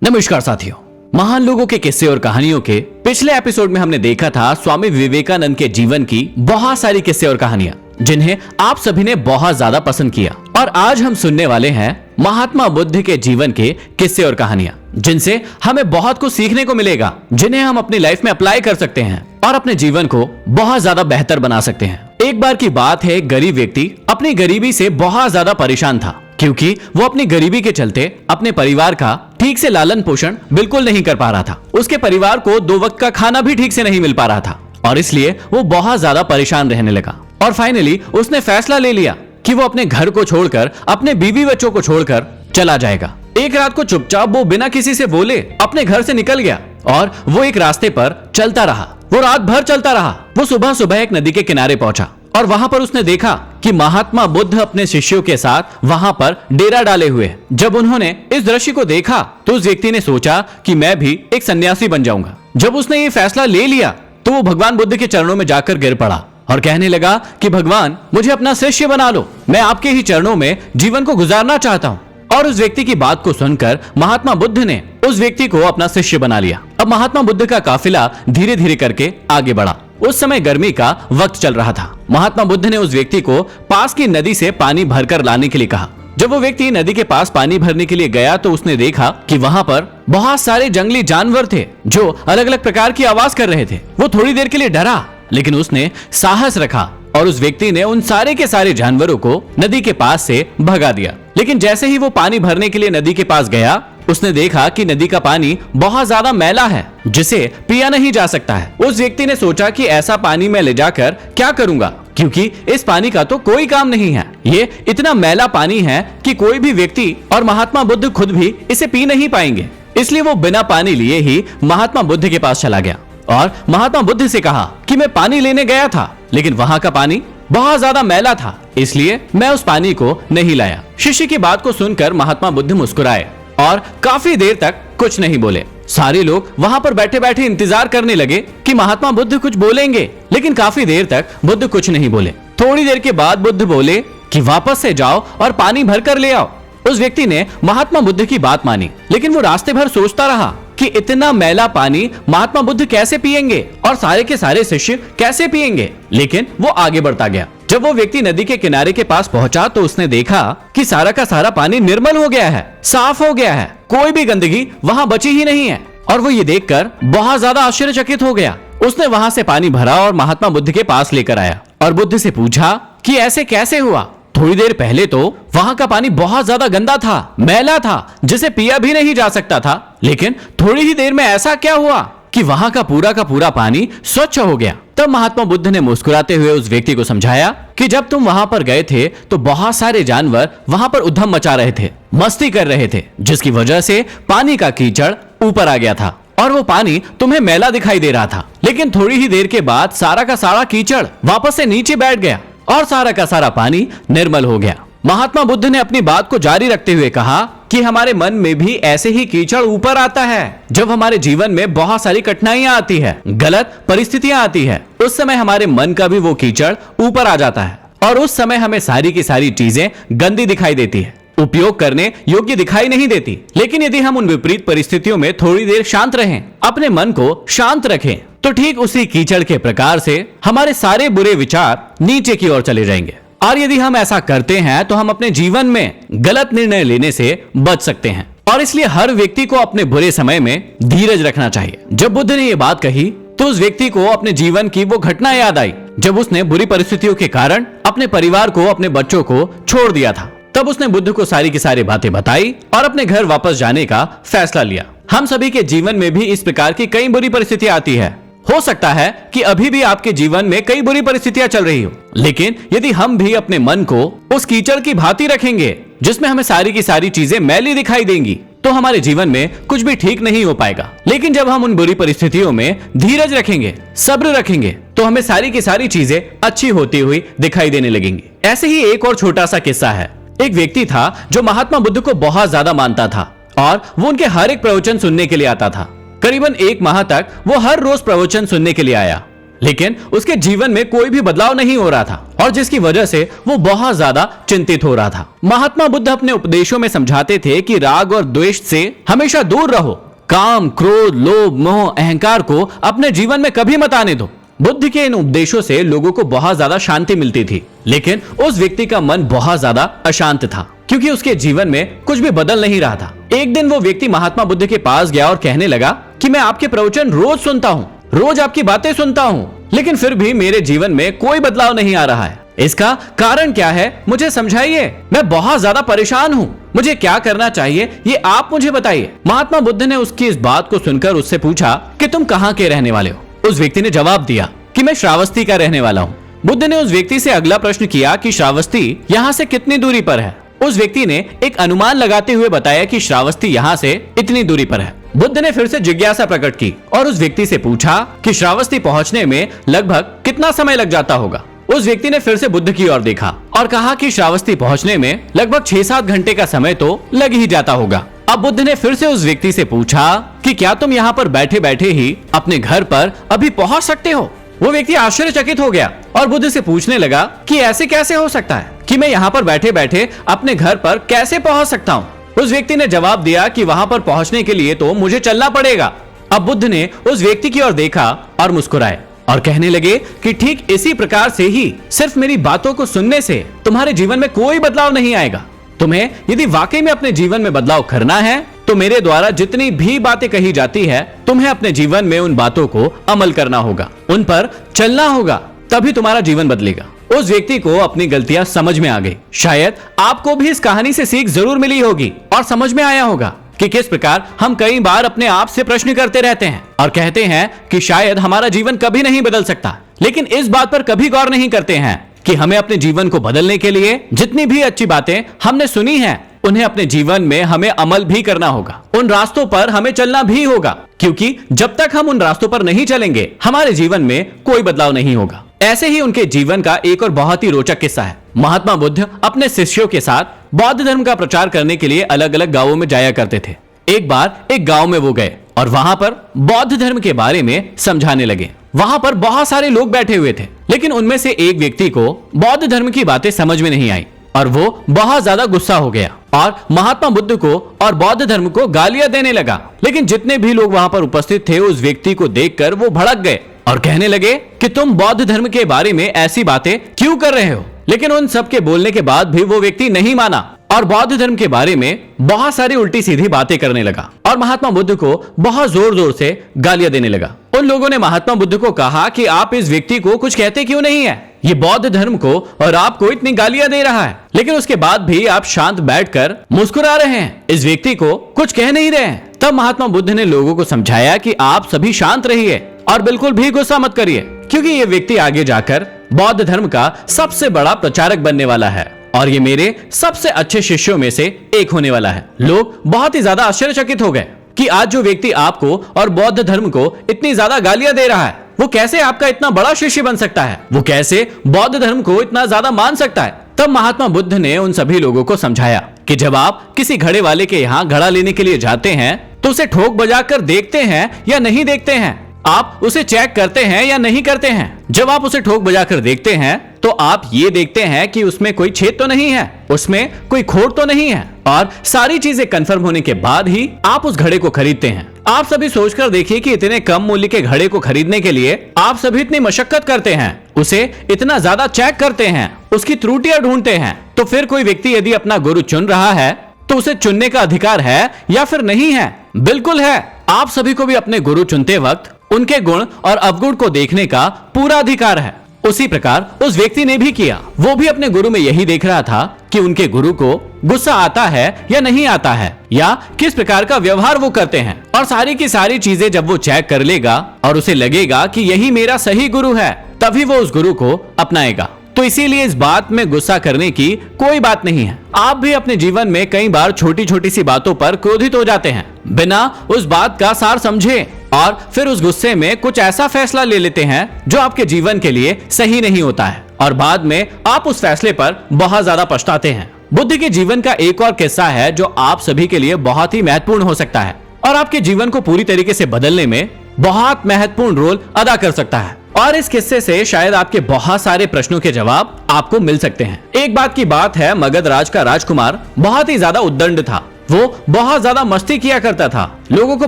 नमस्कार साथियों, महान लोगों के किस्से और कहानियों के पिछले एपिसोड में हमने देखा था स्वामी विवेकानंद के जीवन की बहुत सारी किस्से और कहानियां जिन्हें आप सभी ने बहुत ज्यादा पसंद किया। और आज हम सुनने वाले हैं महात्मा बुद्ध के जीवन के किस्से और कहानियां जिनसे हमें बहुत कुछ सीखने को मिलेगा, जिन्हें हम अपनी लाइफ में अप्लाई कर सकते हैं और अपने जीवन को बहुत ज्यादा बेहतर बना सकते हैं। एक बार की बात है, एक गरीब व्यक्ति अपनी गरीबी से बहुत ज्यादा परेशान था क्योंकि वो अपनी गरीबी के चलते अपने परिवार का ठीक से लालन पोषण बिल्कुल नहीं कर पा रहा था। उसके परिवार को 2 वक्त का खाना भी ठीक से नहीं मिल पा रहा था और इसलिए वो बहुत ज्यादा परेशान रहने लगा। और फाइनली उसने फैसला ले लिया कि वो अपने घर को छोड़कर, अपने बीवी बच्चों को छोड़कर चला जाएगा। एक रात को चुपचाप वो बिना किसी से बोले अपने घर से निकल गया और वो एक रास्ते पर चलता रहा। वो रात भर चलता रहा। वो सुबह सुबह एक नदी के किनारे पहुंचा और वहां पर उसने देखा कि महात्मा बुद्ध अपने शिष्यों के साथ वहां पर डेरा डाले हुए हैं। जब उन्होंने इस दृश्य को देखा तो उस व्यक्ति ने सोचा कि मैं भी एक सन्यासी बन जाऊंगा। जब उसने ये फैसला ले लिया तो वो भगवान बुद्ध के चरणों में जाकर गिर पड़ा और कहने लगा कि भगवान, मुझे अपना शिष्य बना लो, मैं आपके ही चरणों में जीवन को गुजारना चाहता हूँ। और उस व्यक्ति की बात को सुनकर महात्मा बुद्ध ने उस व्यक्ति को अपना शिष्य बना लिया। अब महात्मा बुद्ध का काफिला धीरे धीरे करके आगे बढ़ा। उस समय गर्मी का वक्त चल रहा था। महात्मा बुद्ध ने उस व्यक्ति को पास की नदी से पानी भरकर लाने के लिए कहा। जब वो व्यक्ति नदी के पास पानी भरने के लिए गया तो उसने देखा कि वहां पर बहुत सारे जंगली जानवर थे जो अलग अलग प्रकार की आवाज कर रहे थे। वो थोड़ी देर के लिए डरा, लेकिन उसने साहस रखा और उस व्यक्ति ने उन सारे के सारे जानवरों को नदी के पास से भगा दिया। लेकिन जैसे ही वो पानी भरने के लिए नदी के पास गया, उसने देखा कि नदी का पानी बहुत ज्यादा मैला है जिसे पिया नहीं जा सकता है। उस व्यक्ति ने सोचा कि ऐसा पानी मैं ले जाकर क्या करूंगा, क्योंकि इस पानी का तो कोई काम नहीं है। ये इतना मैला पानी है कि कोई भी व्यक्ति और महात्मा बुद्ध खुद भी इसे पी नहीं पाएंगे। इसलिए वो बिना पानी लिए ही महात्मा बुद्ध के पास चला गया और महात्मा बुद्ध से कहा कि मैं पानी लेने गया था, लेकिन वहां का पानी बहुत ज्यादा मैला था, इसलिए मैं उस पानी को नहीं लाया। शिष्य की बात को सुनकर महात्मा बुद्ध मुस्कुराए और काफी देर तक कुछ नहीं बोले। सारे लोग वहां पर बैठे बैठे इंतजार करने लगे कि महात्मा बुद्ध कुछ बोलेंगे, लेकिन काफी देर तक बुद्ध कुछ नहीं बोले। थोड़ी देर के बाद बुद्ध बोले कि वापस से जाओ और पानी भर कर ले आओ। उस व्यक्ति ने महात्मा बुद्ध की बात मानी, लेकिन वो रास्ते भर सोचता रहा कि इतना मैला पानी महात्मा बुद्ध कैसे पिएंगे और सारे के सारे शिष्य कैसे पिएंगे। लेकिन वो आगे बढ़ता गया। जब वो व्यक्ति नदी के किनारे के पास पहुंचा तो उसने देखा कि सारा का सारा पानी निर्मल हो गया है, साफ हो गया है, कोई भी गंदगी वहां बची ही नहीं है। और वो ये देखकर बहुत ज्यादा आश्चर्यचकित हो गया। उसने वहां से पानी भरा और महात्मा बुद्ध के पास लेकर आया और बुद्ध से पूछा कि ऐसे कैसे हुआ। थोड़ी देर पहले तो वहां का पानी बहुत ज्यादा गंदा था, मैला था, जिसे पिया भी नहीं जा सकता था, लेकिन थोड़ी ही देर में ऐसा क्या हुआ कि वहां का पूरा पानी स्वच्छ हो गया। तब महात्मा बुद्ध ने मुस्कुराते हुए उस व्यक्ति को समझाया कि जब तुम वहां पर गए थे तो बहुत सारे जानवर वहां पर उद्यम मचा रहे थे, मस्ती कर रहे थे, जिसकी वजह से पानी का कीचड़ ऊपर आ गया था और वो पानी तुम्हें मैला दिखाई दे रहा था। लेकिन थोड़ी ही देर के बाद सारा का सारा कीचड़ वापस से नीचे बैठ गया और सारा का सारा पानी निर्मल हो गया। महात्मा बुद्ध ने अपनी बात को जारी रखते हुए कहा कि हमारे मन में भी ऐसे ही कीचड़ ऊपर आता है जब हमारे जीवन में बहुत सारी कठिनाइयां आती है, गलत परिस्थितियां आती है। उस समय हमारे मन का भी वो कीचड़ ऊपर आ जाता है और उस समय हमें सारी की सारी चीजें गंदी दिखाई देती है, उपयोग करने योग्य दिखाई नहीं देती। लेकिन यदि हम उन विपरीत परिस्थितियों में थोड़ी देर शांत रहें, अपने मन को शांत रखें, तो ठीक उसी कीचड़ के प्रकार से हमारे सारे बुरे विचार नीचे की ओर चले जाएंगे। और यदि हम ऐसा करते हैं तो हम अपने जीवन में गलत निर्णय लेने से बच सकते हैं। और इसलिए हर व्यक्ति को अपने बुरे समय में धीरज रखना चाहिए। जब बुद्ध ने ये बात कही तो उस व्यक्ति को अपने जीवन की वो घटना याद आई जब उसने बुरी परिस्थितियों के कारण अपने परिवार को, अपने बच्चों को छोड़ दिया था। तब उसने बुद्ध को सारी की सारी बातें बताई और अपने घर वापस जाने का फैसला लिया। हम सभी के जीवन में भी इस प्रकार की कई बुरी परिस्थितियां आती है। हो सकता है कि अभी भी आपके जीवन में कई बुरी परिस्थितियां चल रही हो, लेकिन यदि हम भी अपने मन को उस कीचड़ की भांति रखेंगे जिसमें हमें सारी की सारी चीजें मैली दिखाई देंगी, तो हमारे जीवन में कुछ भी ठीक नहीं हो पाएगा। लेकिन जब हम उन बुरी परिस्थितियों में धीरज रखेंगे, सब्र रखेंगे, तो हमें सारी की सारी चीजें अच्छी होती हुई दिखाई देने लगेंगी। ऐसे ही एक और छोटा सा किस्सा है। एक व्यक्ति था जो महात्मा बुद्ध को बहुत ज्यादा मानता था और वो उनके हर एक प्रवचन सुनने के लिए आता था। करीबन 1 माह तक वो हर रोज प्रवचन सुनने के लिए आया। लेकिन उसके जीवन में कोई भी बदलाव नहीं हो रहा था और जिसकी वजह से वो बहुत ज्यादा चिंतित हो रहा था। महात्मा बुद्ध अपने उपदेशों में समझाते थे कि राग और द्वेष से हमेशा दूर रहो, काम, क्रोध, लोभ, मोह, अहंकार को अपने जीवन में कभी मत आने दो। बुद्ध के इन उपदेशों से लोगों को बहुत ज्यादा शांति मिलती थी, लेकिन उस व्यक्ति का मन बहुत ज्यादा अशांत था क्योंकि उसके जीवन में कुछ भी बदल नहीं रहा था। एक दिन वो व्यक्ति महात्मा बुद्ध के पास गया और कहने लगा कि मैं आपके प्रवचन रोज सुनता हूँ, रोज आपकी बातें सुनता हूँ, लेकिन फिर भी मेरे जीवन में कोई बदलाव नहीं आ रहा है। इसका कारण क्या है, मुझे समझाइए। मैं बहुत ज्यादा परेशान हूँ, मुझे क्या करना चाहिए ये आप मुझे बताइए। महात्मा बुद्ध ने उसकी इस बात को सुनकर उससे पूछा कि तुम कहाँ के रहने वाले हो। उस व्यक्ति ने जवाब दिया कि मैं श्रावस्ती का रहने वाला हूँ। बुद्ध ने उस व्यक्ति से अगला प्रश्न किया कि श्रावस्ती यहाँ से कितनी दूरी पर है। उस व्यक्ति ने एक अनुमान लगाते हुए बताया कि श्रावस्ती यहाँ से इतनी दूरी पर है। बुद्ध ने फिर से जिज्ञासा प्रकट की और उस व्यक्ति से पूछा कि श्रावस्ती पहुँचने में लगभग कितना समय लग जाता होगा। उस व्यक्ति ने फिर से बुद्ध की ओर देखा और कहा कि श्रावस्ती पहुँचने में लगभग 6-7 घंटे का समय तो लग ही जाता होगा। अब बुद्ध ने फिर से उस व्यक्ति से पूछा कि क्या तुम यहाँ पर बैठे बैठे ही अपने घर पर अभी पहुँच सकते हो। वो व्यक्ति आश्चर्यचकित हो गया और बुद्ध से पूछने लगा कि ऐसे कैसे हो सकता है कि मैं यहाँ पर बैठे बैठे अपने घर पर कैसे पहुँच सकता हूँ। उस व्यक्ति ने जवाब दिया कि वहाँ पर पहुँचने के लिए तो मुझे चलना पड़ेगा। अब बुद्ध ने उस व्यक्ति की ओर देखा और मुस्कुराए और कहने लगे कि ठीक इसी प्रकार से ही सिर्फ मेरी बातों को सुनने से तुम्हारे जीवन में कोई बदलाव नहीं आएगा। तुम्हें यदि वाकई में अपने जीवन में बदलाव करना है तो मेरे द्वारा जितनी भी बातें कही जाती है तुम्हें अपने जीवन में उन बातों को अमल करना होगा, उन पर चलना होगा, तभी तुम्हारा जीवन बदलेगा। उस व्यक्ति को अपनी गलतियां समझ में आ गई। शायद आपको भी इस कहानी से सीख जरूर मिली होगी और समझ में आया होगा कि किस प्रकार हम कई बार अपने आप से प्रश्न करते रहते हैं और कहते हैं कि शायद हमारा जीवन कभी नहीं बदल सकता, लेकिन इस बात पर कभी गौर नहीं करते हैं कि हमें अपने जीवन को बदलने के लिए जितनी भी अच्छी बातें हमने सुनी हैं उन्हें अपने जीवन में हमें अमल भी करना होगा, उन रास्तों पर हमें चलना भी होगा, क्योंकि जब तक हम उन रास्तों पर नहीं चलेंगे हमारे जीवन में कोई बदलाव नहीं होगा। ऐसे ही उनके जीवन का एक और बहुत ही रोचक किस्सा है। महात्मा बुद्ध अपने शिष्यों के साथ बौद्ध धर्म का प्रचार करने के लिए अलग अलग गांवों में जाया करते थे। एक बार एक गांव में वो गए और वहां पर बौद्ध धर्म के बारे में समझाने लगे। वहां पर बहुत सारे लोग बैठे हुए थे, लेकिन उनमें से एक व्यक्ति को बौद्ध धर्म की बातें समझ में नहीं आई और वो बहुत ज्यादा गुस्सा हो गया और महात्मा बुद्ध को और बौद्ध धर्म को गालियां देने लगा। लेकिन जितने भी लोग वहां पर उपस्थित थे उस व्यक्ति को देखकर वो भड़क गए और कहने लगे कि तुम बौद्ध धर्म के बारे में ऐसी बातें क्यों कर रहे हो। लेकिन उन सब के बोलने के बाद भी वो व्यक्ति नहीं माना और बौद्ध धर्म के बारे में बहुत सारी उल्टी सीधी बातें करने लगा और महात्मा बुद्ध को बहुत जोर जोर से गालियां देने लगा। उन लोगों ने महात्मा बुद्ध को कहा कि आप इस व्यक्ति को कुछ कहते क्यों नहीं है, ये बौद्ध धर्म को और आपको इतनी गालियां दे रहा है, लेकिन उसके बाद भी आप शांत बैठकर मुस्कुरा रहे हैं, इस व्यक्ति को कुछ कह नहीं रहे हैं। तब महात्मा बुद्ध ने लोगों को समझाया कि आप सभी शांत रहिए और बिल्कुल भी गुस्सा मत करिए, क्योंकि ये व्यक्ति आगे जाकर बौद्ध धर्म का सबसे बड़ा प्रचारक बनने वाला है और ये मेरे सबसे अच्छे शिष्यों में से एक होने वाला है। लोग बहुत ही ज्यादा आश्चर्यचकित हो गए कि आज जो व्यक्ति आपको और बौद्ध धर्म को इतनी ज्यादा गालियां दे रहा है वो कैसे आपका इतना बड़ा शिष्य बन सकता है, वो कैसे बौद्ध धर्म को इतना ज्यादा मान सकता है। तब महात्मा बुद्ध ने उन सभी लोगों को समझाया कि जब आप किसी घड़े वाले के यहाँ घड़ा लेने के लिए जाते हैं तो उसे ठोक बजाकर देखते हैं या नहीं देखते हैं, आप उसे चेक करते हैं या नहीं करते हैं। जब आप उसे ठोक बजाकर देखते हैं तो आप ये देखते हैं कि उसमें कोई छेद तो नहीं है, उसमें कोई खोट तो नहीं है, और सारी चीजें कंफर्म होने के बाद ही आप उस घड़े को खरीदते हैं। आप सभी सोचकर देखिए कि इतने कम मूल्य के घड़े को खरीदने के लिए आप सभी इतनी मशक्कत करते हैं, उसे इतना ज्यादा चेक करते हैं, उसकी त्रुटियां ढूंढते हैं। तो फिर कोई व्यक्ति यदि अपना गुरु चुन रहा है तो उसे चुनने का अधिकार है या फिर नहीं है? बिल्कुल है। आप सभी को भी अपने गुरु चुनते वक्त उनके गुण और अवगुण को देखने का पूरा अधिकार है। उसी प्रकार उस व्यक्ति ने भी किया। वो भी अपने गुरु में यही देख रहा था कि उनके गुरु को गुस्सा आता है या नहीं आता है, या किस प्रकार का व्यवहार वो करते हैं, और सारी की सारी चीजें जब वो चेक कर लेगा और उसे लगेगा कि यही मेरा सही गुरु है, तभी वो उस गुरु को अपनाएगा। तो इसीलिए इस बात में गुस्सा करने की कोई बात नहीं है। आप भी अपने जीवन में कई बार छोटी छोटी सी बातों पर क्रोधित हो जाते हैं, बिना उस बात का सार समझे, और फिर उस गुस्से में कुछ ऐसा फैसला ले लेते हैं जो आपके जीवन के लिए सही नहीं होता है, और बाद में आप उस फैसले पर बहुत ज्यादा पछताते हैं। बुद्ध के जीवन का एक और किस्सा है जो आप सभी के लिए बहुत ही महत्वपूर्ण हो सकता है और आपके जीवन को पूरी तरीके से बदलने में बहुत महत्वपूर्ण रोल अदा कर सकता है। और इस किस्से से शायद आपके बहुत सारे प्रश्नों के जवाब आपको मिल सकते हैं। एक बात की बात है, मगध राज का राजकुमार बहुत ही ज्यादा उद्दंड था। वो बहुत ज्यादा मस्ती किया करता था, लोगों को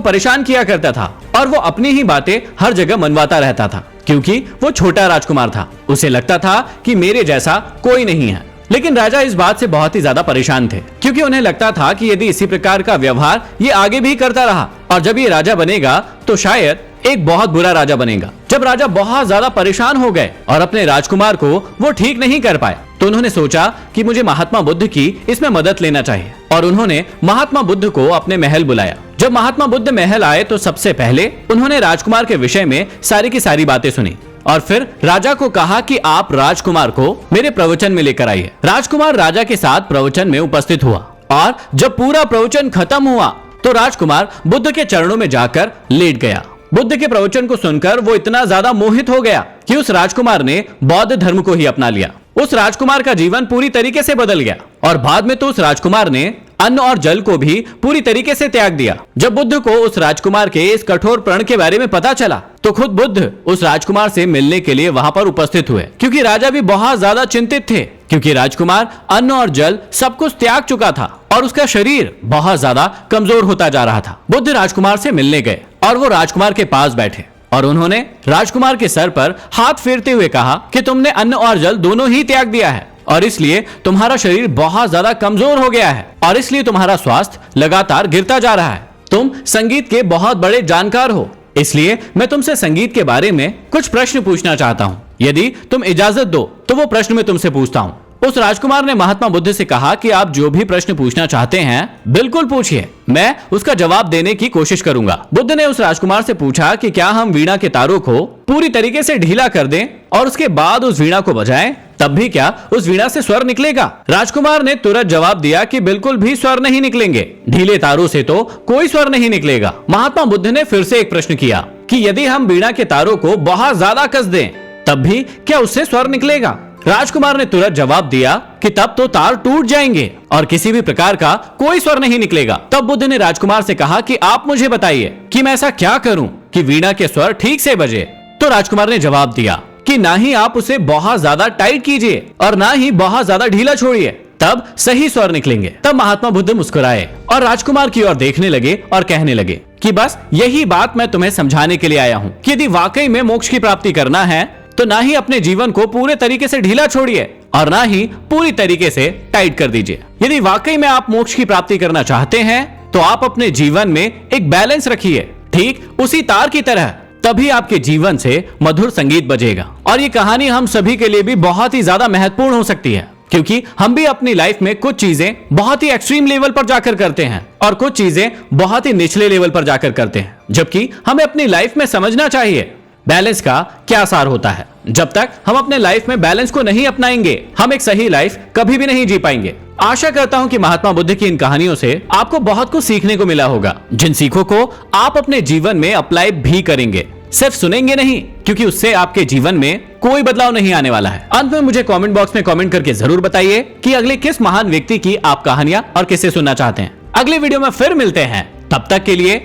परेशान किया करता था और वो अपनी ही बातें हर जगह मनवाता रहता था, क्योंकि वो छोटा राजकुमार था। उसे लगता था कि मेरे जैसा कोई नहीं है। लेकिन राजा इस बात से बहुत ही ज्यादा परेशान थे, क्योंकि उन्हें लगता था कि यदि इसी प्रकार का व्यवहार ये आगे भी करता रहा और जब ये राजा बनेगा तो शायद एक बहुत बुरा राजा बनेगा। जब राजा बहुत ज्यादा परेशान हो गए और अपने राजकुमार को वो ठीक नहीं कर पाए, तो उन्होंने सोचा कि मुझे महात्मा बुद्ध की इसमें मदद लेना चाहिए और उन्होंने महात्मा बुद्ध को अपने महल बुलाया। जब महात्मा बुद्ध महल आए तो सबसे पहले उन्होंने राजकुमार के विषय में सारी की सारी बातें सुनी और फिर राजा को कहा कि आप राजकुमार को मेरे प्रवचन में लेकर आइए। राजकुमार राजा के साथ प्रवचन में उपस्थित हुआ और जब पूरा प्रवचन खत्म हुआ तो राजकुमार बुद्ध के चरणों में जाकर लेट गया। बुद्ध के प्रवचन को सुनकर वो इतना ज्यादा मोहित हो गया कि उस राजकुमार ने बौद्ध धर्म को ही अपना लिया। उस राजकुमार का जीवन पूरी तरीके से बदल गया और बाद में तो उस राजकुमार ने अन्न और जल को भी पूरी तरीके से त्याग दिया। जब बुद्ध को उस राजकुमार के इस कठोर प्रण के बारे में पता चला तो खुद बुद्ध उस राजकुमार से मिलने के लिए वहां पर उपस्थित हुए, क्योंकि राजा भी बहुत ज्यादा चिंतित थे, क्योंकि राजकुमार अन्न और जल सब कुछ त्याग चुका था और उसका शरीर बहुत ज्यादा कमजोर होता जा रहा था। बुद्ध राजकुमार से मिलने गए और वो राजकुमार के पास बैठे और उन्होंने राजकुमार के सर पर हाथ फेरते हुए कहा कि तुमने अन्न और जल दोनों ही त्याग दिया है और इसलिए तुम्हारा शरीर बहुत ज्यादा कमजोर हो गया है और इसलिए तुम्हारा स्वास्थ्य लगातार गिरता जा रहा है। तुम संगीत के बहुत बड़े जानकार हो, इसलिए मैं तुमसे संगीत के बारे में कुछ प्रश्न पूछना चाहता हूँ। यदि तुम इजाजत दो तो वो प्रश्न मैं तुमसे पूछता हूँ। उस राजकुमार ने महात्मा बुद्ध से कहा कि आप जो भी प्रश्न पूछना चाहते हैं बिल्कुल पूछिए, मैं उसका जवाब देने की कोशिश करूंगा। बुद्ध ने उस राजकुमार से पूछा कि क्या हम वीणा के तारों को पूरी तरीके से ढीला कर दें और उसके बाद उस वीणा को बजाएं, तब भी क्या उस वीणा से स्वर निकलेगा? राजकुमार ने तुरंत जवाब दिया कि बिल्कुल भी स्वर नहीं निकलेंगे, ढीले तारों से तो कोई स्वर नहीं निकलेगा। महात्मा बुद्ध ने फिर से एक प्रश्न किया कि यदि हम वीणा के तारों को बहुत ज्यादा कस दें तब भी क्या उससे स्वर निकलेगा? राजकुमार ने तुरंत जवाब दिया कि तब तो तार टूट जाएंगे और किसी भी प्रकार का कोई स्वर नहीं निकलेगा। तब बुद्ध ने राजकुमार से कहा कि आप मुझे बताइए कि मैं ऐसा क्या करूं कि वीणा के स्वर ठीक से बजे। तो राजकुमार ने जवाब दिया कि ना ही आप उसे बहुत ज्यादा टाइट कीजिए और ना ही बहुत ज्यादा ढीला छोड़िए, तब सही स्वर निकलेंगे। तब महात्मा बुद्ध मुस्कुराए और राजकुमार की ओर देखने लगे और कहने लगे कि बस यही बात मैं तुम्हें समझाने के लिए आया हूँ कि यदि वाकई में मोक्ष की प्राप्ति करना है तो ना ही अपने जीवन को पूरे तरीके से ढीला छोड़िए और ना ही पूरी तरीके से टाइट कर दीजिए। यदि वाकई में आप मोक्ष की प्राप्ति करना चाहते हैं तो आप अपने जीवन में एक बैलेंस रखिए, ठीक उसी तार की तरह, तभी आपके जीवन से मधुर संगीत बजेगा। और ये कहानी हम सभी के लिए भी बहुत ही ज्यादा महत्वपूर्ण हो सकती है, क्योंकि हम भी अपनी लाइफ में कुछ चीजें बहुत ही एक्सट्रीम लेवल पर जाकर करते हैं और कुछ चीजें बहुत ही निचले लेवल पर जाकर करते हैं, जबकि हमें अपनी लाइफ में समझना चाहिए बैलेंस का क्या सार होता है। जब तक हम अपने लाइफ में बैलेंस को नहीं अपनाएंगे हम एक सही लाइफ कभी भी नहीं जी पाएंगे। आशा करता हूं कि महात्मा बुद्ध की इन कहानियों से आपको बहुत कुछ सीखने को मिला होगा, जिन सीखों को आप अपने जीवन में अप्लाई भी करेंगे, सिर्फ सुनेंगे नहीं, क्योंकि उससे आपके जीवन में कोई बदलाव नहीं आने वाला है। अंत में मुझे कमेंट बॉक्स में कमेंट करके जरूर बताइए कि अगले किस महान व्यक्ति की आप कहानियां और किससे सुनना चाहते हैं। अगले वीडियो में फिर मिलते हैं, तब तक के लिए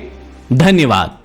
धन्यवाद।